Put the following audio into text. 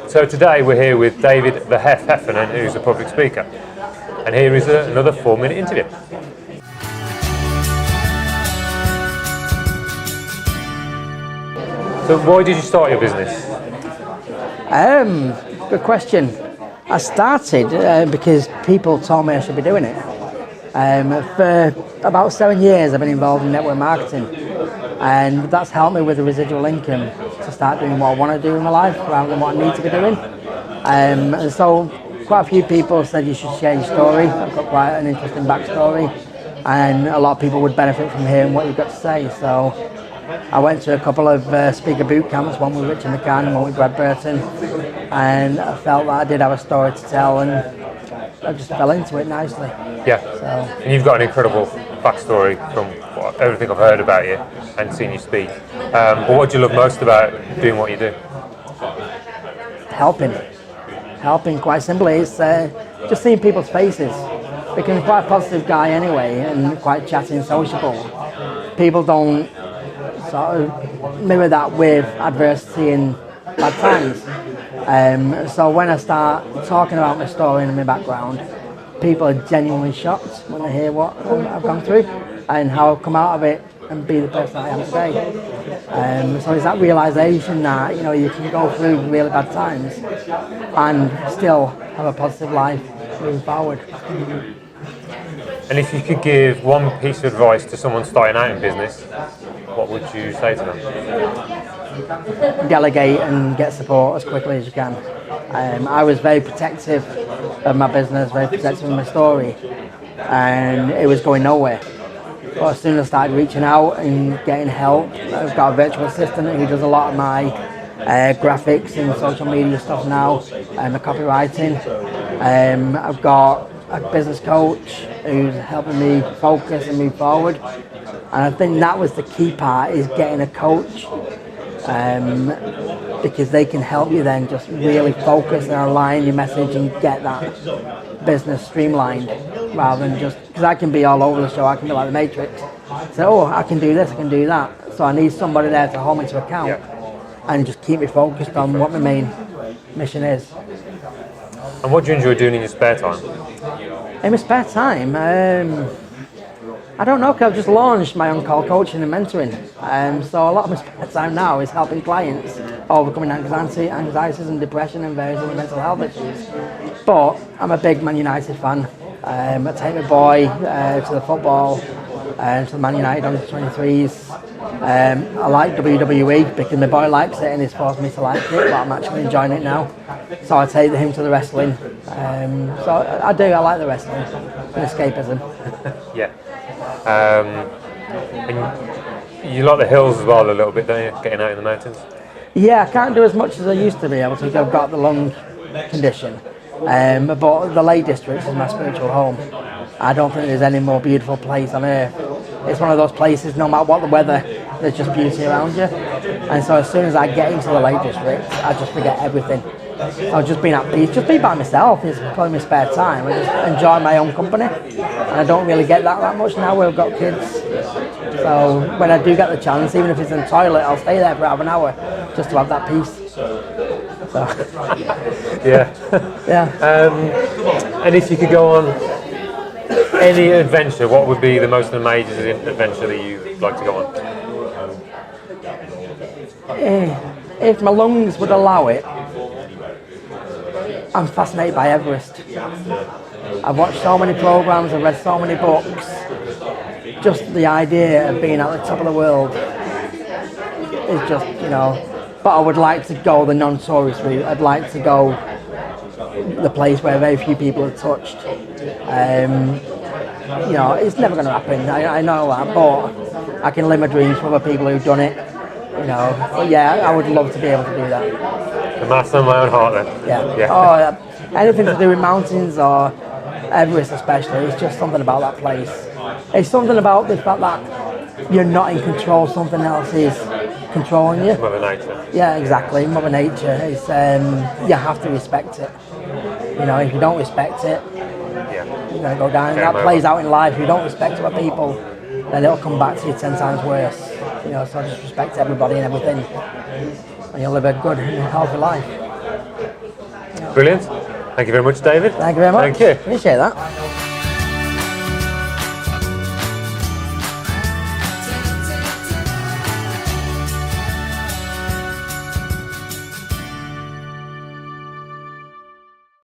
So today we're here with David the Heffernan, who's a public speaker. And here is another 4-minute interview. So why did you start your business? Good question. I started because people told me I should be doing it. For about 7 years I've been involved in network marketing, and that's helped me with the residual income to start doing what I want to do in my life rather than what I need to be doing. And so quite a few people said you should share your story. I've got quite an interesting backstory, and a lot of people would benefit from hearing what you've got to say. So I went to a couple of speaker boot camps, one with Richard McCann and one with Brad Burton, and I felt that I did have a story to tell, and I just fell into it nicely. Yeah, so. And you've got an incredible backstory from everything I've heard about you and seen you speak. But what do you love most about doing what you do? Helping, quite simply. It's just seeing people's faces. Because I'm quite a positive guy anyway, and quite chatty and sociable. People don't sort of mirror that with adversity and bad times. So when I start talking about my story and my background, people are genuinely shocked when they hear what I've gone through and how I've come out of it and be the person I am today. So it's that realisation that you can go through really bad times and still have a positive life moving forward. And if you could give one piece of advice to someone starting out in business, what would you say to them? Delegate and get support as quickly as you can. I was very protective of my business, very protective of my story, and it was going nowhere. But as soon as I started reaching out and getting help, I've got a virtual assistant who does a lot of my graphics and social media stuff now, and the copywriting. I've got a business coach who's helping me focus and move forward. And I think that was the key part, is getting a coach, because they can help you then just really focus and align your message and get that business streamlined, rather than just, because I can be all over the show, I can be like the Matrix. So, I can do this, I can do that. So I need somebody there to hold me to account and just keep me focused on what my main mission is. And what do you enjoy doing in your spare time? In my spare time, I don't know, because I've just launched my on-call coaching and mentoring. So a lot of my spare time now is helping clients overcoming anxieties and depression and various other mental health issues. But I'm a big Man United fan. I take my boy to the football, to the Man United under 23s. I like WWE because my boy likes it and he's forced me to like it, but I'm actually enjoying it now. So I take him to the wrestling. So I like the wrestling, and escapism. Yeah. And you like the hills as well a little bit, don't you? Getting out in the mountains? Yeah, I can't do as much as I used to be able to, because I've got the lung condition. But the Lake District is my spiritual home. I don't think there's any more beautiful place on earth. It's one of those places, no matter what the weather, there's just beauty around you. And so as soon as I get into the Lake District, I just forget everything. I've just been at peace, just be by myself. It's probably my spare time. I just enjoy my own company, and I don't really get that much now where I've got kids. So when I do get the chance, even if it's in the toilet, I'll stay there for half an hour just to have that peace. So. Yeah. Yeah. And if you could go on any adventure, what would be the most amazing adventure that you'd like to go on? If my lungs would allow it, I'm fascinated by Everest. I've watched so many programs, I've read so many books. Just the idea of being at the top of the world is just, but I would like to go the non-tourist route. I'd like to go the place where very few people have touched. It's never going to happen, I know that, but I can live my dreams for other people who've done it. But yeah, I would love to be able to do that. The master of my own heart then? Yeah. Oh, anything to do with mountains or Everest especially, it's just something about that place. It's something about the fact that you're not in control, something else is controlling you. Mother Nature. Yeah, exactly, Mother Nature. It's, you have to respect it. If you don't respect it, you're going to go down. That plays out in life. If you don't respect other people, then it'll come back to you 10 times worse. So just respect everybody and everything, and you'll live a good and healthy life. Brilliant. Thank you very much, David. Thank you very much. Thank you. Appreciate that.